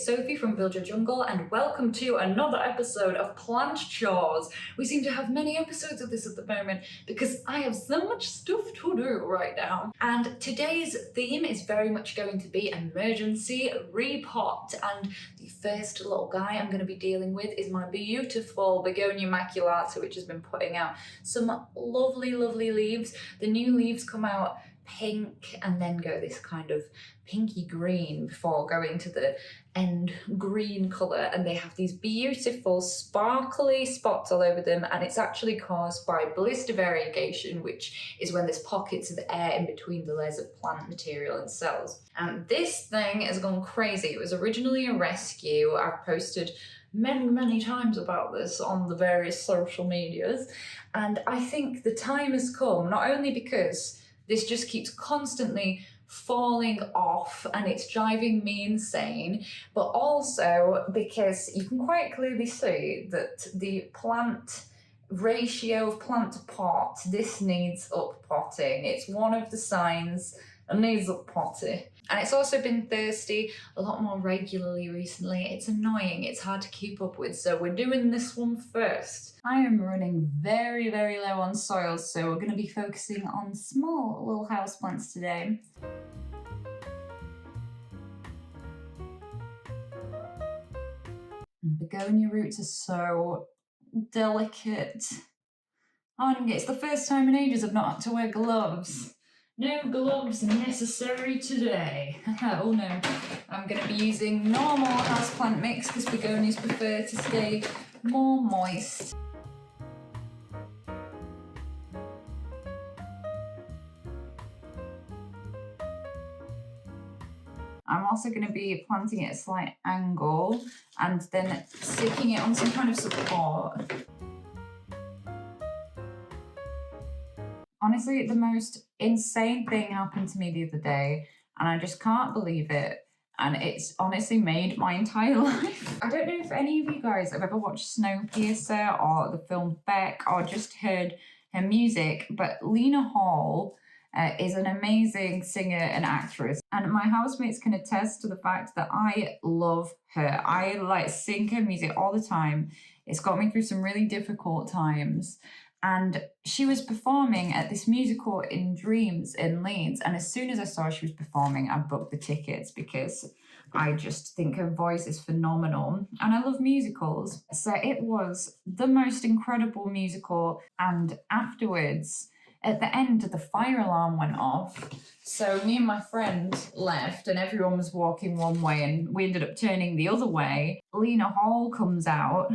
it's Sophie from Build Your Jungle, and welcome to another episode of Plant Chores. We seem to have many episodes of this at the moment because I have so much stuff to do right now. And today's theme is very much going to be emergency repot. And the first little guy I'm going to be dealing with is my beautiful begonia immaculata, which has been putting out some lovely, lovely leaves. The new leaves come out pink and then go this kind of pinky green before going to the end green colour, and they have these beautiful sparkly spots all over them, and it's actually caused by blister variegation, which is when there's pockets of air in between the layers of plant material and cells. And this thing has gone crazy. It was originally a rescue. I've posted many times about this on the various social medias, and I think the time has come, not only because this just keeps constantly falling off and it's driving me insane, but also because you can quite clearly see that the plant ratio of plant to pot, this needs uppotting. It's one of the signs it needs uppotting. And it's also been thirsty a lot more regularly recently. It's annoying, it's hard to keep up with, so we're doing this one first. I am running very low on soil, so we're going to be focusing on small little houseplants today. Begonia roots are so delicate. Oh, it's the first time in ages I've not had to wear gloves. No gloves necessary today. Oh no, I'm going to be using normal houseplant mix because begonias prefer to stay more moist. I'm also going to be planting it at a slight angle and then sticking it on some kind of support. Honestly, the most insane thing happened to me the other day, and I just can't believe it. And it's honestly made my entire life. I don't know if any of you guys have ever watched Snowpiercer or the film Beck or just heard her music, but Lena Hall is an amazing singer and actress. And my housemates can attest to the fact that I love her. I sing her music all the time. It's got me through some really difficult times. And she was performing at this musical in Dreams in Leeds. And as soon as I saw she was performing, I booked the tickets because I just think her voice is phenomenal. And I love musicals. So it was the most incredible musical. And afterwards, at the end, the fire alarm went off. So me and my friend left and everyone was walking one way and we ended up turning the other way. Lena Hall comes out.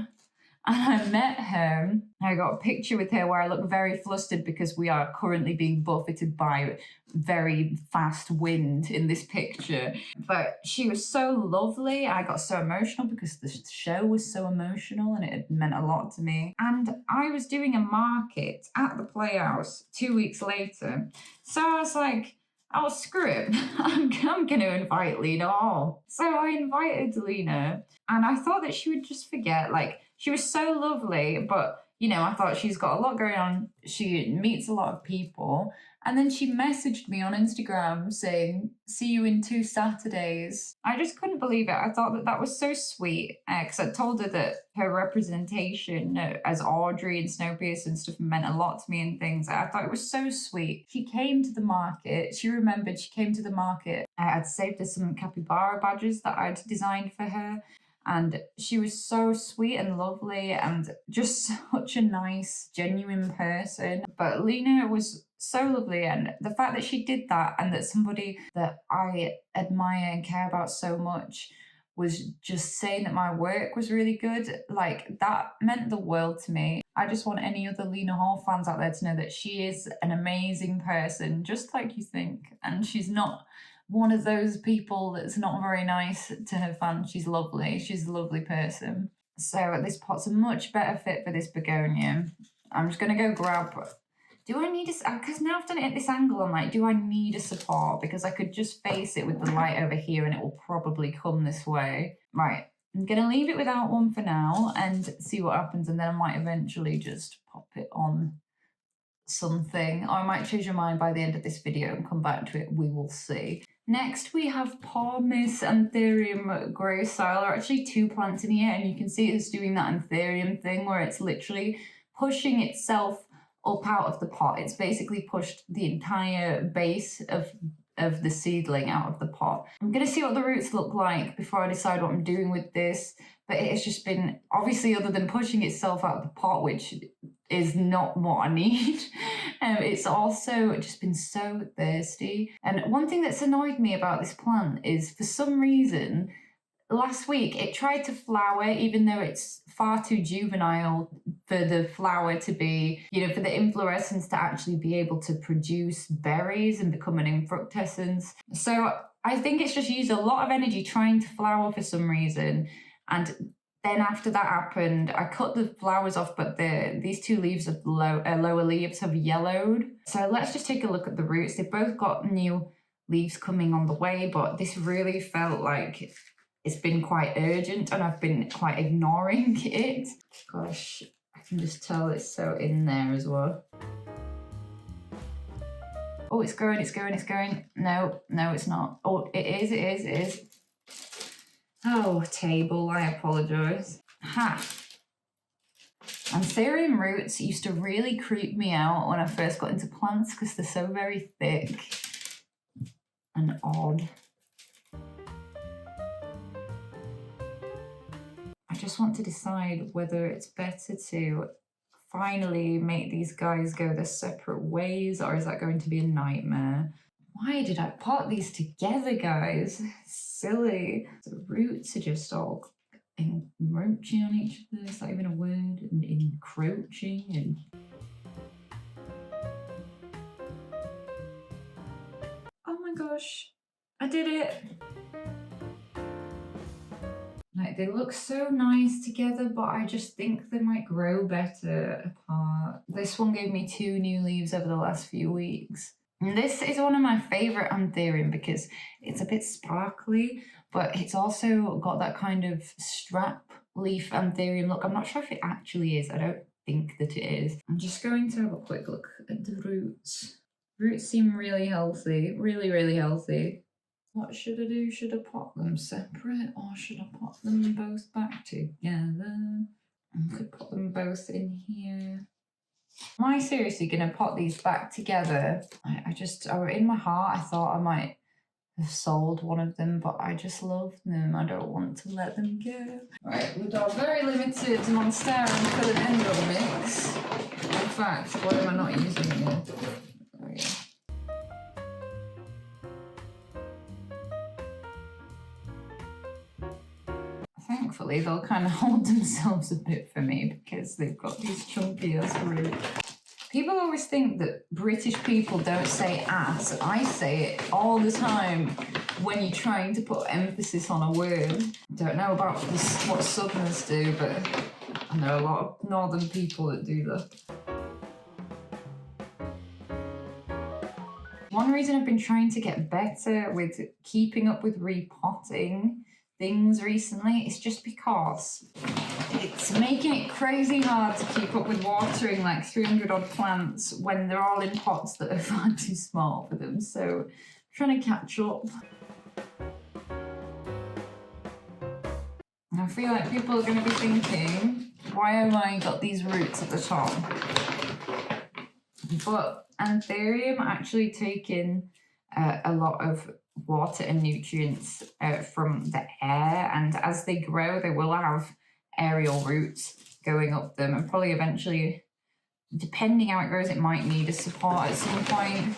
And I met her. I got a picture with her where I look very flustered because we are currently being buffeted by very fast wind in this picture. But she was so lovely. I got so emotional because the show was so emotional and it meant a lot to me. And I was doing a market at the Playhouse 2 weeks later. So I was like, oh, screw it. I'm going to invite Lena Hall. So I invited Lena and I thought that she would just forget. She was so lovely, but, I thought she's got a lot going on. She meets a lot of people. And then she messaged me on Instagram saying, see you in 2 Saturdays. I just couldn't believe it. I thought that that was so sweet because I told her that her representation as Audrey and Snowpiercer and stuff meant a lot to me and things. I thought it was so sweet. She came to the market. She remembered she came to the market. I'd saved her some capybara badges that I'd designed for her. And she was so sweet and lovely and just such a nice, genuine person. But Lena was so lovely, and the fact that she did that and that somebody that I admire and care about so much was just saying that my work was really good, that meant the world to me. I just want any other Lena Hall fans out there to know that she is an amazing person, just like you think. And she's not one of those people that's not very nice to her fans. She's lovely. She's a lovely person. So this pot's a much better fit for this begonia. I'm just going to go grab... Do I need a... Because now I've done it at this angle, I'm like, do I need a support? Because I could just face it with the light over here and it will probably come this way. Right. I'm going to leave it without one for now and see what happens. And then I might eventually just pop it on something. Or I might change my mind by the end of this video and come back to it. We will see. Next, we have Palmis Anthurium growth style. There are actually 2 plants in here, and you can see it's doing that Anthurium thing where it's literally pushing itself up out of the pot. It's basically pushed the entire base of the seedling out of the pot. I'm going to see what the roots look like before I decide what I'm doing with this, but it's just been, obviously, other than pushing itself out of the pot, which is not what I need, it's also just been so thirsty. And one thing that's annoyed me about this plant is, for some reason, last week it tried to flower even though it's far too juvenile for the flower to be, for the inflorescence to actually be able to produce berries and become an infructescence. So I think it's just used a lot of energy trying to flower for some reason. And then after that happened, I cut the flowers off, but these 2 leaves of lower leaves have yellowed. So let's just take a look at the roots. They've both got new leaves coming on the way, but this really felt like it's been quite urgent and I've been quite ignoring it. Gosh, I can just tell it's so in there as well. Oh, it's growing, it's going, it's going. No, it's not. Oh, it is. Oh, table, I apologise. Ha! Anthurium roots used to really creep me out when I first got into plants because they're so very thick and odd. I just want to decide whether it's better to finally make these guys go their separate ways, or is that going to be a nightmare? Why did I pot these together, guys? Silly. The roots are just all encroaching on each other. Is that even a word? And encroaching and... Oh my gosh, I did it. Like, they look so nice together, but I just think they might grow better apart. This one gave me 2 new leaves over the last few weeks. And this is one of my favourite Anthurium because it's a bit sparkly, but it's also got that kind of strap leaf Anthurium look. I'm not sure if it actually is. I don't think that it is. I'm just going to have a quick look at the roots. Roots seem really healthy, really, really healthy. What should I do? Should I pot them separate or should I pot them both back together? I could put them both in here. Am I seriously going to pot these back together? In my heart, I thought I might have sold one of them, but I just love them. I don't want to let them go. Right, we've got a very limited Monstera and Philodendron mix. In fact, why am I not using it? Oh, yeah. Thankfully, they'll kind of hold themselves a bit for me because they've got these chunky ass roots. People always think that British people don't say ass. I say it all the time when you're trying to put emphasis on a word. Don't know about what Southerners do, but I know a lot of Northern people that do that. One reason I've been trying to get better with keeping up with repotting things recently is just because it's making it crazy hard to keep up with watering like 300 odd plants when they're all in pots that are far too small for them. So I'm trying to catch up. And I feel like people are going to be thinking, why have I got these roots at the top? But Anthurium actually take in a lot of water and nutrients from the air, and as they grow they will have aerial roots going up them, and probably eventually, depending how it grows, it might need a support at some point.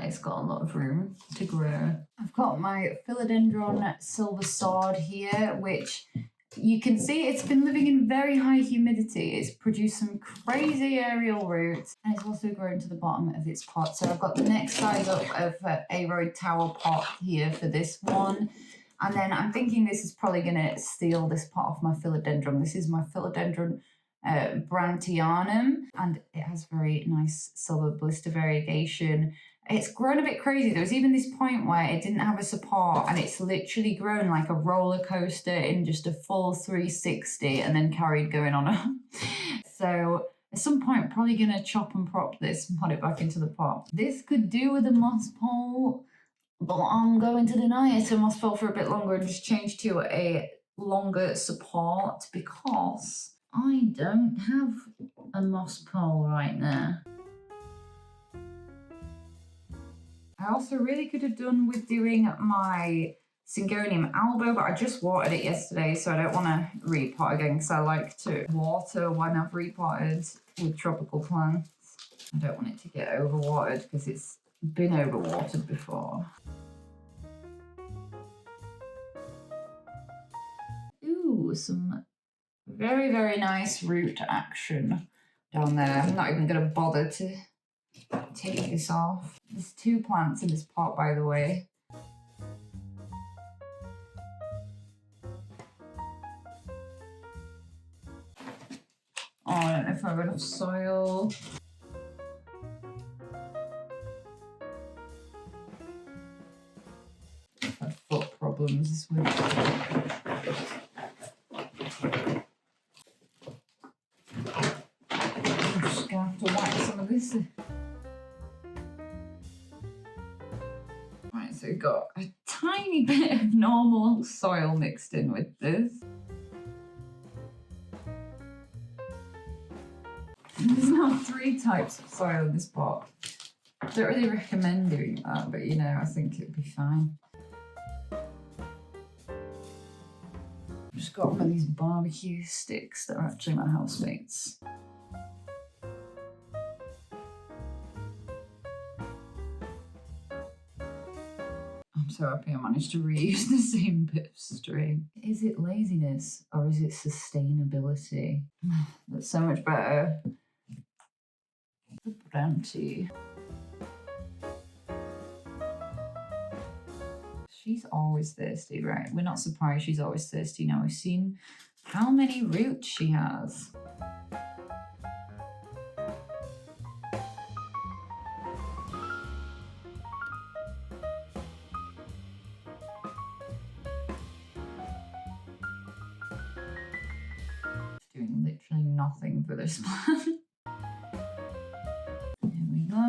It's got a lot of room to grow. I've got my Philodendron silver sword here, which you can see it's been living in very high humidity. It's produced some crazy aerial roots, and it's also grown to the bottom of its pot. So I've got the next size up of a road tower pot here for this one. And then I'm thinking this is probably going to steal this pot off my Philodendron. This is my Philodendron Brantianum, and it has very nice silver blister variegation. It's grown a bit crazy. There was even this point where it didn't have a support, and it's literally grown like a roller coaster in just a full 360 and then carried going on So at some point, probably going to chop and prop this and put it back into the pot. This could do with a moss pole, but I'm going to deny it a moss pole for a bit longer and just change to a longer support because I don't have a moss pole right now. I also really could have done with doing my Syngonium albo, but I just watered it yesterday, so I don't want to repot again because I like to water when I've repotted with tropical plants. I don't want it to get overwatered because it's been overwatered before. Ooh, some very, very nice root action down there. I'm not even going to bother to take this off. There's 2 plants in this pot, by the way. Oh, I don't know if I have enough soil. I've had foot problems this week. I'm just gonna have to whack some of this in. Right, so we've got a tiny bit of normal soil mixed in with this. There's now 3 types of soil in this pot. I don't really recommend doing that, but you know, I think it'd be fine. I've just got one of these barbecue sticks that are actually my housemates. I'm so happy I managed to reuse the same bit of string. Is it laziness or is it sustainability? That's so much better. The Branty. She's always thirsty, right? We're not surprised she's always thirsty now. We've seen how many roots she has. Doing literally nothing for this plant. Here we go.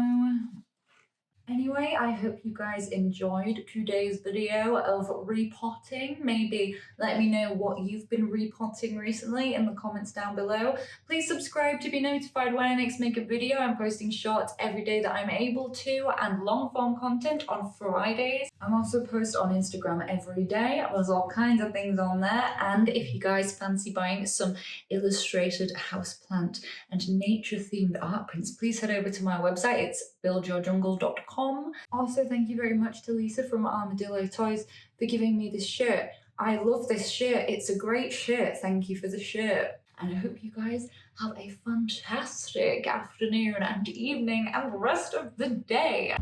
Anyway, I hope you guys enjoyed today's video of repotting. Maybe let me know what you've been repotting recently in the comments down below. Please subscribe to be notified when I next make a video. I'm posting shorts every day that I'm able to and long form content on Fridays. I'm also post on Instagram every day. There's all kinds of things on there. And if you guys fancy buying some illustrated houseplant and nature themed art prints, please head over to my website. It's buildyourjungle.com. Also, thank you very much to Lisa from Armadillo Toys for giving me this shirt. I love this shirt. It's a great shirt. Thank you for the shirt. And I hope you guys have a fantastic afternoon and evening and the rest of the day.